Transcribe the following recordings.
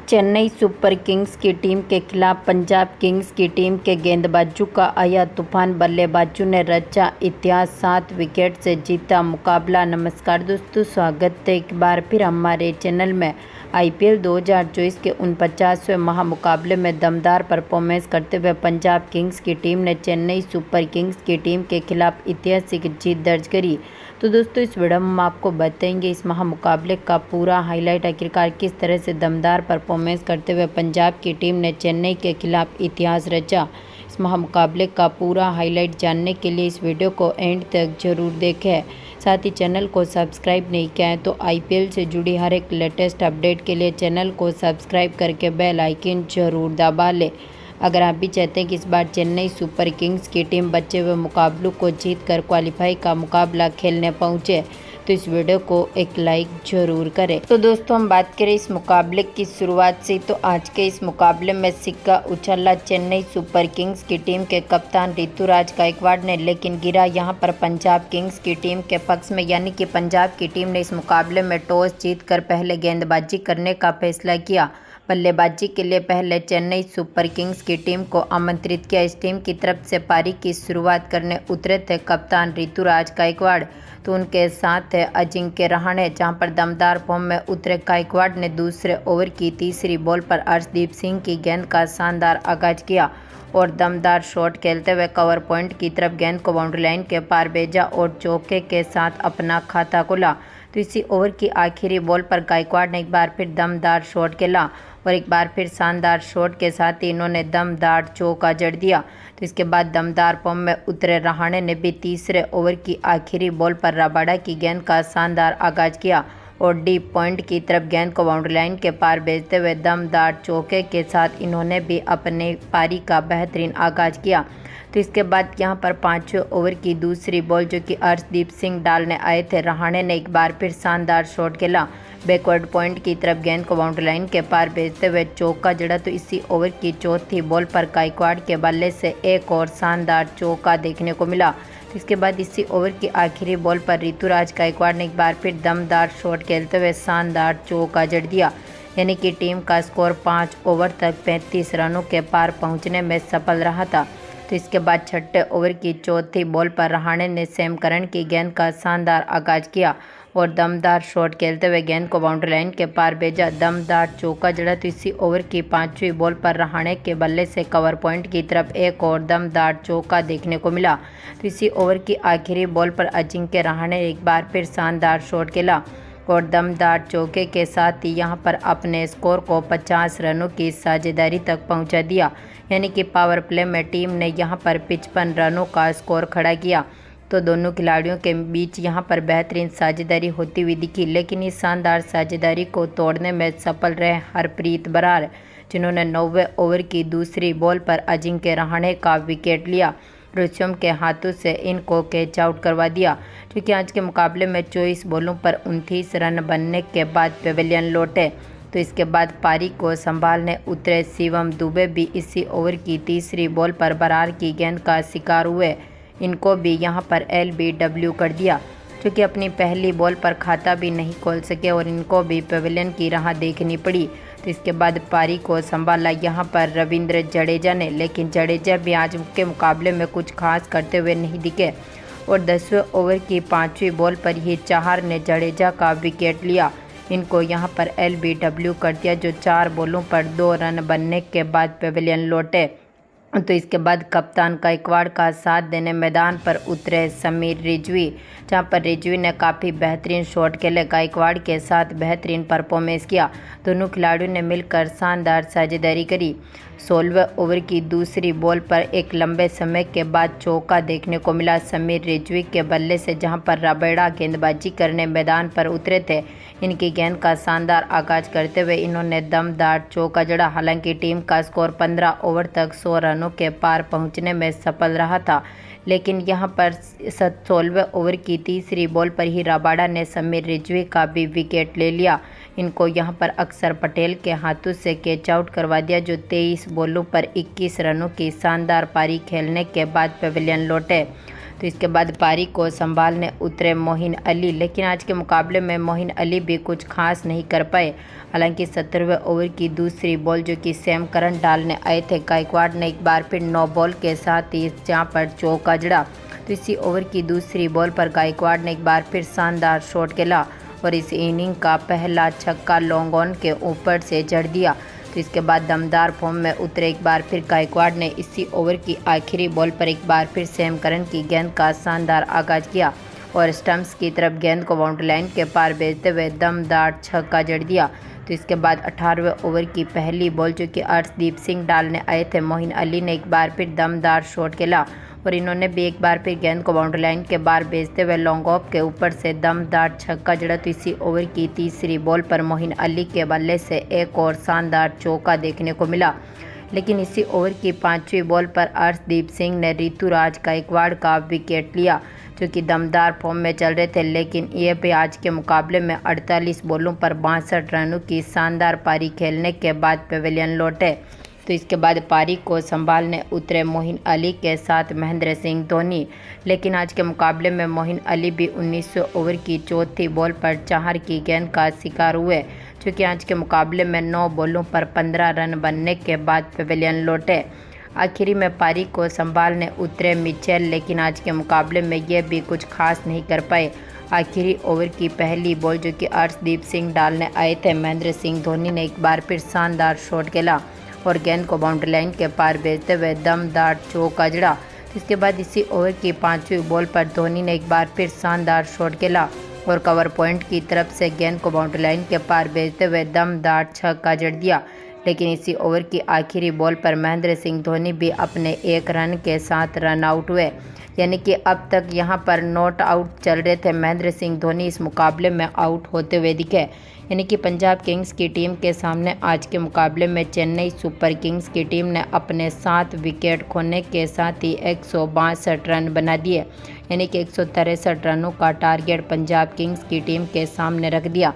Chennai super Kings की team के खिलाफ पंजाब किंग्स की टीम के गेंदबाजों का आया तूफान, बल्लेबाजों ने रचा इतिहास, 7 विकेट से जीता मुकाबला। नमस्कार दोस्तों, स्वागत है एक बार फिर हमारे चैनल में। आईपीएल 2024 के 49वें महामुकाबले में दमदार परफॉर्मेंस करते हुए पंजाब किंग्स की टीम ने चेन्नई सुपर किंग्स की टीम के खिलाफ ऐतिहासिक जीत दर्ज करी। तो दोस्तों, इस वीडियो में हम आपको बताएंगे इस महामुकाबले का पूरा हाईलाइट, आखिरकार किस तरह से दमदार परफॉर्मेंस करते हुए पंजाब की टीम ने चेन्नई के खिलाफ इतिहास रचा। इस महामुकाबले का पूरा हाईलाइट जानने के लिए इस वीडियो को एंड तक जरूर देखें। साथ ही चैनल को सब्सक्राइब नहीं किया है तो आईपीएल से जुड़ी हर एक लेटेस्ट अपडेट के लिए चैनल को सब्सक्राइब करके बेल आइकन जरूर दबा लें। अगर आप भी चाहते हैं कि इस बार चेन्नई सुपर किंग्स की टीम बचे हुए मुकाबलों को जीतकर क्वालिफाई का मुकाबला खेलने पहुंचे तो इस वीडियो को एक लाइक जरूर करें। तो दोस्तों, हम बात करें इस मुकाबले की शुरुआत से, तो आज के इस मुकाबले में सिक्का उछला चेन्नई सुपर किंग्स की टीम के कप्तान ऋतुराज गायकवाड़ ने, लेकिन गिरा यहां पर पंजाब किंग्स की टीम के पक्ष में। यानी कि पंजाब की टीम ने इस मुकाबले में टॉस जीतकर पहले गेंदबाजी करने का फैसला किया। बल्लेबाजी के लिए पहले चेन्नई सुपर किंग्स की टीम को आमंत्रित किया। इस टीम की तरफ से पारी की शुरुआत करने उतरे थे कप्तान ऋतुराज गायकवाड़, तो उनके साथ है अजिंक्य रहाणे। जहां पर दमदार फॉर्म में उतरे गायकवाड़ ने दूसरे ओवर की तीसरी बॉल पर अर्शदीप सिंह की गेंद का शानदार आगाज किया और दमदार शॉट खेलते हुए कवर पॉइंट की तरफ गेंद को बाउंड्री लाइन के पार भेजा और चौके के साथ अपना खाता खोला। तो इसी ओवर की आखिरी बॉल पर गायकवाड़ ने एक बार फिर दमदार शॉट खेला और एक बार फिर शानदार शॉट के साथ ही इन्होंने दमदार चौका जड़ दिया। तो इसके बाद दमदार फॉर्म में उतरे रहाणे ने भी तीसरे ओवर की आखिरी बॉल पर रबाडा की गेंद का शानदार आगाज किया और डीप पॉइंट की तरफ गेंद को बाउंड्री लाइन के पार भेजते हुए दमदार चौके के साथ इन्होंने भी अपने पारी का बेहतरीन आगाज किया। तो इसके बाद यहां पर 5वें ओवर की दूसरी बॉल जो कि अर्शदीप सिंह डालने आए थे, रहाणे ने एक बार फिर शानदार शॉट खेला, बैकवर्ड पॉइंट की तरफ गेंद को बाउंड्री लाइन के पार भेजते हुए चौका जड़ा। तो इसी ओवर की चौथी बॉल पर गायकवाड़ के बल्ले से एक और शानदार चौका देखने को मिला। तो इसके बाद इसी ओवर की आखिरी बॉल पर ऋतुराज गायकवाड़ ने एक बार फिर दमदार शॉट खेलते हुए शानदार चौका जड़ दिया। यानी कि टीम का स्कोर 5 ओवर तक 35 रनों के पार पहुंचने में सफल रहा था। तो इसके बाद छठे ओवर की चौथी बॉल पर रहाणे ने सैम करन की गेंद का शानदार आगाज किया और दमदार शॉट खेलते हुए गेंद को बाउंड्री लाइन के पार भेजा, दमदार चौका जड़ा। तो इसी ओवर की 5वीं बॉल पर रहाणे के बल्ले से कवर पॉइंट की तरफ एक और दमदार चौका देखने को मिला। तो इसी ओवर की आखिरी बॉल पर अजिंक्य रहाणे ने एक बार फिर शानदार शॉट खेला और दमदार चौके के साथ ही यहां पर अपने स्कोर को 50 रनों की साझेदारी तक पहुंचा दिया। यानी कि पावर प्ले में टीम ने यहां पर 55 रनों का स्कोर खड़ा किया। तो दोनों खिलाड़ियों के बीच यहां पर बेहतरीन साझेदारी होती हुई दिखी, लेकिन इस शानदार साझेदारी को तोड़ने में सफल रहे हरप्रीत बरार, जिन्होंने 9वें ओवर की दूसरी बॉल पर अजिंक्य रहाणे का विकेट लिया। ऋषभ के हाथों से इनको कैच आउट करवा दिया, क्योंकि आज के मुकाबले में 24 बॉलों पर 29 रन बनने के बाद पेविलियन लौटे। तो इसके बाद पारी को संभालने उतरे शिवम दुबे भी इसी ओवर की तीसरी बॉल पर बरार की गेंद का शिकार हुए। इनको भी यहां पर LBW कर दिया, क्योंकि अपनी पहली बॉल पर खाता भी नहीं खोल सके और इनको भी पेविलियन की राह देखनी पड़ी। तो इसके बाद पारी को संभाला यहां पर रविंद्र जडेजा ने, लेकिन जडेजा भी आज के मुकाबले में कुछ खास करते हुए नहीं दिखे और 10वें ओवर की 5वीं बॉल पर ही चाहर ने जडेजा का विकेट लिया। इनको यहां पर LBW कर दिया, जो 4 बॉलों पर 2 रन बनने के बाद पेविलियन लौटे। तो इसके बाद कप्तान गायकवाड़ का साथ देने मैदान पर उतरे समीर रिजवी, जहां पर रिजवी ने काफ़ी बेहतरीन शॉट खेले, गायकवाड़ के साथ बेहतरीन परफॉर्मेंस किया। दोनों खिलाड़ियों ने मिलकर शानदार साझेदारी करी। 16वें ओवर की दूसरी बॉल पर एक लंबे समय के बाद चौका देखने को मिला समीर रिजवी के बल्ले से, जहां पर रबाडा गेंदबाजी करने मैदान पर उतरे थे। इनकी गेंद का शानदार आगाज करते हुए इन्होंने दमदार चौका जड़ा। हालांकि टीम का स्कोर 15 ओवर तक 100 रनों के पार पहुंचने में सफल रहा था, लेकिन यहां पर 16वें ओवर की तीसरी बॉल पर ही रबाडा ने समीर रिजवी का भी विकेट ले लिया। इनको यहां पर अक्षर पटेल के हाथों से कैच आउट करवा दिया, जो 23 बॉलों पर 21 रनों की शानदार पारी खेलने के बाद पेविलियन लौटे। तो इसके बाद पारी को संभालने उतरे मोइन अली, लेकिन आज के मुकाबले में मोइन अली भी कुछ खास नहीं कर पाए। हालांकि 17वें ओवर की दूसरी बॉल जो कि सैम करन डालने आए थे, गायकवाड़ ने एक बार फिर 9 बॉल के साथ ही जहां पर चौका जड़ा। तो इसी ओवर की दूसरी बॉल पर गायकवाड़ ने एक बार फिर शानदार शॉट खेला और इस इनिंग का पहला छक्का लॉन्ग ऑन के ऊपर से जड़ दिया। तो इसके बाद दमदार फॉर्म में उतरे एक बार फिर गायकवाड़ ने इसी ओवर की आखिरी बॉल पर एक बार फिर सैम करन की गेंद का शानदार आगाज किया और स्टंप्स की तरफ गेंद को बाउंड्री लाइन के पार भेजते हुए दमदार छक्का जड़ दिया। तो इसके बाद 18वें ओवर की पहली बॉल जो कि अर्शदीप सिंह डालने आए थे, मोइन अली ने एक बार फिर दमदार शॉट खेला और इन्होंने भी एक बार फिर गेंद को बाउंड्री लाइन के बाहर भेजते हुए लॉन्ग ऑफ के ऊपर से दमदार छक्का जड़ा। तो इसी ओवर की तीसरी बॉल पर मोइन अली के बल्ले से एक और शानदार चौका देखने को मिला, लेकिन इसी ओवर की 5वीं बॉल पर अर्शदीप सिंह ने ऋतुराज गायकवाड़ का विकेट लिया जो कि दमदार फॉर्म में चल रहे थे, लेकिन ये भी आज के मुकाबले में 48 बॉलों पर 62 रनों की शानदार पारी खेलने के बाद पवेलियन लौटे। तो इसके बाद पारी को संभालने उतरे मोइन अली के साथ महेंद्र सिंह धोनी, लेकिन आज के मुकाबले में मोइन अली भी 19 ओवर की चौथी बॉल पर 4 की गेंद का शिकार हुए, जो कि आज के मुकाबले में 9 बॉलों पर 15 रन बनने के बाद पवेलियन लौटे। आखिरी में पारी को संभालने उतरे मिचेल, लेकिन आज के मुकाबले में ये भी कुछ खास नहीं कर पाए। आखिरी ओवर की पहली बॉल जो कि अर्शदीप सिंह डालने आए थे, महेंद्र सिंह धोनी ने एक बार फिर शानदार शॉट खेला और गेंद को बाउंड्री लाइन के पार भेजते हुए दमदार चौका जड़ा। इसके बाद इसी ओवर की 5वीं बॉल पर धोनी ने एक बार फिर शानदार शॉट खेला और कवर पॉइंट की तरफ से गेंद को बाउंड्री लाइन के पार भेजते हुए दमदार छक्का जड़ दिया, लेकिन इसी ओवर की आखिरी बॉल पर महेंद्र सिंह धोनी भी अपने 1 रन के साथ रन आउट हुए, यानी कि अब तक यहां पर नॉट आउट चल रहे थे। महेंद्र सिंह धोनी इस मुकाबले में आउट होते हुए दिखे, यानी कि पंजाब किंग्स की टीम के सामने आज के मुकाबले में चेन्नई सुपर किंग्स की टीम ने अपने 7 विकेट खोने के साथ ही 162 रन बना दिए, यानी कि 163 रनों का टारगेट पंजाब किंग्स की टीम के सामने रख दिया।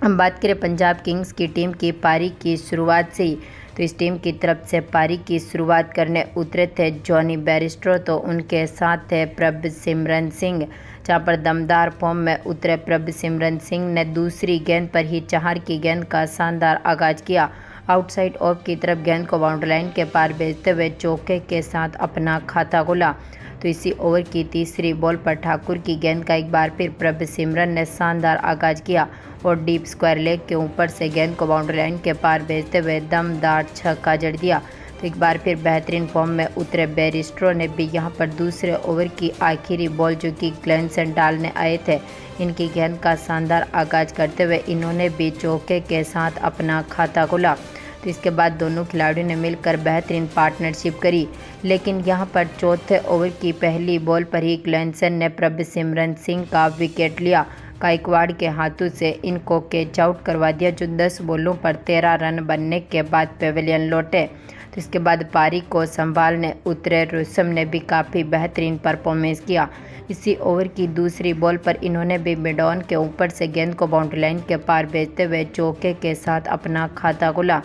हम बात करें पंजाब किंग्स की टीम की पारी की शुरुआत से ही, तो इस टीम की तरफ से पारी की शुरुआत करने उतरे थे जॉनी बेयरस्टो, तो उनके साथ थे प्रभसिमरन सिंह। जहां पर दमदार फॉर्म में उतरे प्रभसिमरन सिंह ने दूसरी गेंद पर ही 4 की गेंद का शानदार आगाज किया। आउटसाइड ऑफ की तरफ गेंद को बाउंड्री लाइन के पार भेजते हुए चौके के साथ अपना खाता खोला। तो इसी ओवर की तीसरी बॉल पर ठाकुर की गेंद का एक बार फिर प्रभसिमरन ने शानदार आगाज किया और डीप स्क्वायर लेग के ऊपर से गेंद को बाउंड्री लाइन के पार भेजते हुए दमदार छक्का जड़ दिया। तो एक बार फिर बेहतरीन फॉर्म में उतरे बेयरस्टो ने भी यहां पर दूसरे ओवर की आखिरी बॉल जो कि ग्लेनसन डालने आए थे, इनकी गेंद का शानदार आगाज करते हुए इन्होंने भी चौके के साथ अपना खाता खोला। तो इसके बाद दोनों खिलाड़ियों ने मिलकर बेहतरीन पार्टनरशिप करी, लेकिन यहां पर चौथे ओवर की पहली बॉल पर ही ग्लेनसन ने प्रभसिमरन सिंह का विकेट लिया। गायकवाड़ के हाथों से इनको कैच आउट करवा दिया, जो 10 बॉलों पर 13 रन बनने के बाद पवेलियन लौटे। तो इसके बाद पारी को संभालने उतरे ऋषभ ने भी काफ़ी बेहतरीन परफॉर्मेंस किया। इसी ओवर की दूसरी बॉल पर इन्होंने भी मिड ऑन के ऊपर से गेंद को बाउंड्री लाइन के पार भेजते हुए चौके के साथ अपना खाता खोला।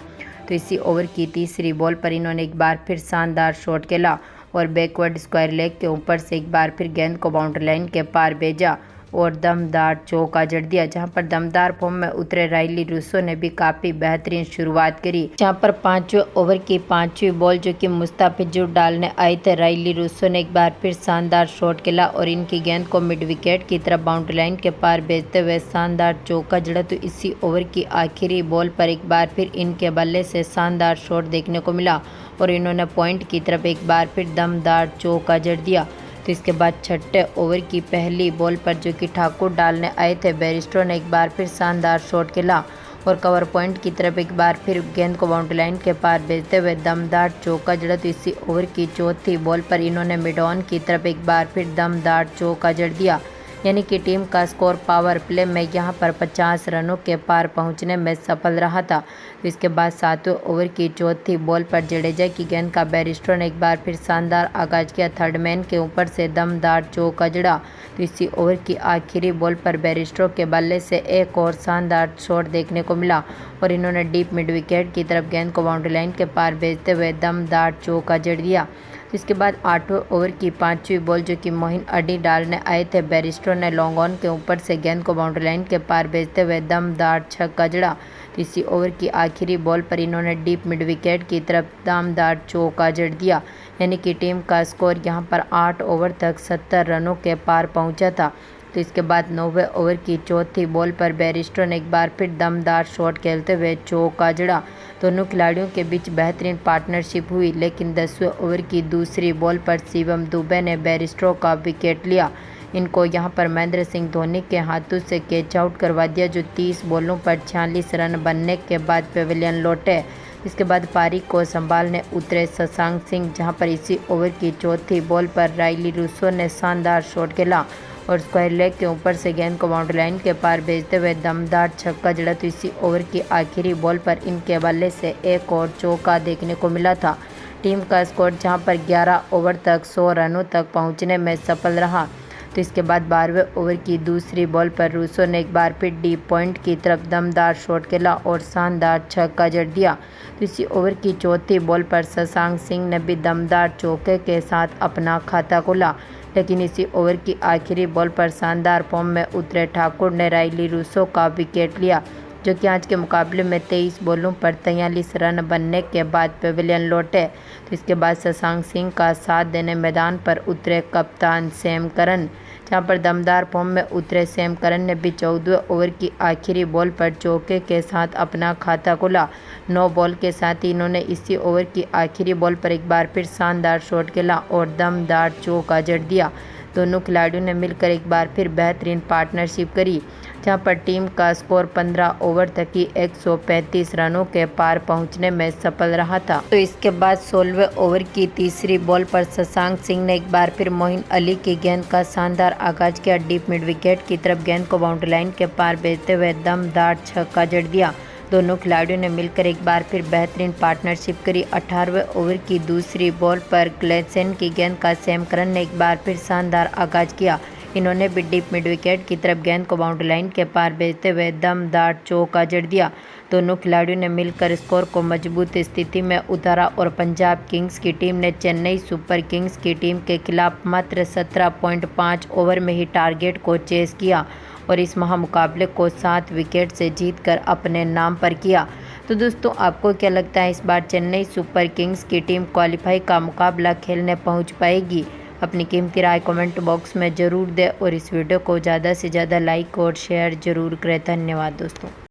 तो इसी ओवर की तीसरी बॉल पर इन्होंने एक बार फिर शानदार शॉट खेला और बैकवर्ड स्क्वायर लेग के ऊपर से एक बार फिर गेंद को बाउंड्री लाइन के पार भेजा और दमदार चौका जड़ दिया। जहां पर दमदार फॉर्म में उतरे राइली रूसो ने भी काफ़ी बेहतरीन शुरुआत करी। जहां पर 5वें ओवर की 5वीं बॉल जो कि मुस्ताफिजुर डालने आए थे, राइली रूसो ने एक बार फिर शानदार शॉट खेला और इनकी गेंद को मिड विकेट की तरफ बाउंड्री लाइन के पार भेजते हुए शानदार चौका जड़ा। तो इसी ओवर की आखिरी बॉल पर एक बार फिर इनके बल्ले से शानदार शॉट देखने को मिला और इन्होंने पॉइंट की तरफ एक बार फिर दमदार चौका जड़ दिया। तो इसके बाद 6ठे ओवर की पहली बॉल पर जो कि ठाकुर डालने आए थे, बेयरस्टो ने एक बार फिर शानदार शॉट खेला और कवर पॉइंट की तरफ एक बार फिर गेंद को बाउंड्री लाइन के पार भेजते हुए दमदार चौका जड़ा। तो इसी ओवर की चौथी बॉल पर इन्होंने मिड ऑन की तरफ एक बार फिर दमदार चौका जड़ दिया, यानी कि टीम का स्कोर पावर प्ले में यहां पर 50 रनों के पार पहुंचने में सफल रहा था। तो इसके बाद 7वें ओवर की चौथी बॉल पर जडेजा की गेंद का बेयरस्टो ने एक बार फिर शानदार आगाज किया, थर्ड मैन के ऊपर से दमदार चौका जड़ा। तो इसी ओवर की आखिरी बॉल पर बेयरस्टो के बल्ले से एक और शानदार शॉट देखने को मिला और इन्होंने डीप मिड विकेट की तरफ गेंद को बाउंड्री लाइन के पार भेजते हुए दमदार चौका जड़ दिया। इसके बाद 8वें ओवर की 5वीं बॉल जो कि मोइन अली डालने आए थे, बैरिस्टो ने लॉन्ग ऑन के ऊपर से गेंद को बाउंड्री लाइन के पार भेजते हुए दमदार छक्का जड़ा। तो इसी ओवर की आखिरी बॉल पर इन्होंने डीप मिड विकेट की तरफ दमदार चौका जड़ दिया, यानी कि टीम का स्कोर यहां पर 8 ओवर तक 70 रनों के पार पहुंचा था। तो इसके बाद 9वें ओवर की चौथी बॉल पर बैरिस्टो ने एक बार फिर दमदार शॉट खेलते हुए चौका जड़ा। दोनों खिलाड़ियों के बीच बेहतरीन पार्टनरशिप हुई, लेकिन 10वें ओवर की दूसरी बॉल पर शिवम दुबे ने बैरिस्टो का विकेट लिया। इनको यहां पर महेंद्र सिंह धोनी के हाथों से कैच आउट करवा दिया, जो 30 बॉलों पर 46 रन बनने के बाद पेविलियन लौटे। इसके बाद पारी को संभालने उतरे शशांक सिंह, जहां पर इसी ओवर की चौथी बॉल पर रायली रूसो ने शानदार शॉट खेला और स्क्वायर लेग के ऊपर से गेंद को बाउंड्री लाइन के पार भेजते हुए दमदार छक्का जड़ा। तो इसी ओवर की आखिरी बॉल पर इनके बल्ले से एक और चौका देखने को मिला था। टीम का स्कोर जहां पर 11 ओवर तक 100 रनों तक पहुंचने में सफल रहा। तो इसके बाद 12वें ओवर की दूसरी बॉल पर रूसो ने एक बार फिर डीप पॉइंट की तरफ दमदार शॉट खेला और शानदार छक्का जड़ दिया। तो इसी ओवर की चौथी बॉल पर शशांक सिंह ने भी दमदार चौके के साथ अपना खाता खोला, लेकिन इसी ओवर की आखिरी बॉल पर शानदार फॉर्म में उतरे ठाकुर ने रायली रूसो का विकेट लिया, जो कि आज के मुकाबले में 23 बॉलों पर 43 रन बनने के बाद पेविलियन लौटे। तो इसके बाद शशांक सिंह का साथ देने मैदान पर उतरे कप्तान सैम करन, जहां पर दमदार फॉर्म में उतरे सैम करन ने भी 14वें ओवर की आखिरी बॉल पर चौके के साथ अपना खाता खोला। 9 बॉल के साथ ही इन्होंने इसी ओवर की आखिरी बॉल पर एक बार फिर शानदार शॉट खेला और दमदार चौका जड़ दिया। दोनों खिलाड़ियों ने मिलकर एक बार फिर बेहतरीन पार्टनरशिप करी, जहां पर टीम का स्कोर 15 ओवर तक ही 135 रनों के पार पहुंचने में सफल रहा था। तो इसके बाद 16वें ओवर की तीसरी बॉल पर शशांक सिंह ने एक बार फिर मोइन अली की गेंद का शानदार आगाज किया। डीप मिड विकेट की तरफ गेंद को बाउंड्री लाइन के पार भेजते हुए दमदार छक्का जड़ दिया। दोनों खिलाड़ियों ने मिलकर एक बार फिर बेहतरीन पार्टनरशिप करी। 18वें ओवर की दूसरी बॉल पर ग्लेसन की गेंद का सैम करन ने एक बार फिर शानदार आगाज किया। इन्होंने भी डीप मिड विकेट की तरफ गेंद को बाउंड्री लाइन के पार भेजते हुए दमदार चौका जड़ दिया। दोनों खिलाड़ियों ने मिलकर स्कोर को मजबूत स्थिति में उतारा और पंजाब किंग्स की टीम ने चेन्नई सुपर किंग्स की टीम के खिलाफ मात्र 17.5 ओवर में ही टारगेट को चेस किया और इस महामुकाबले को 7 विकेट से जीतकर अपने नाम पर किया। तो दोस्तों, आपको क्या लगता है, इस बार चेन्नई सुपर किंग्स की टीम क्वालिफाई का मुकाबला खेलने पहुंच पाएगी? अपनी कीमती राय कमेंट बॉक्स में ज़रूर दें और इस वीडियो को ज़्यादा से ज़्यादा लाइक और शेयर ज़रूर करें। धन्यवाद दोस्तों।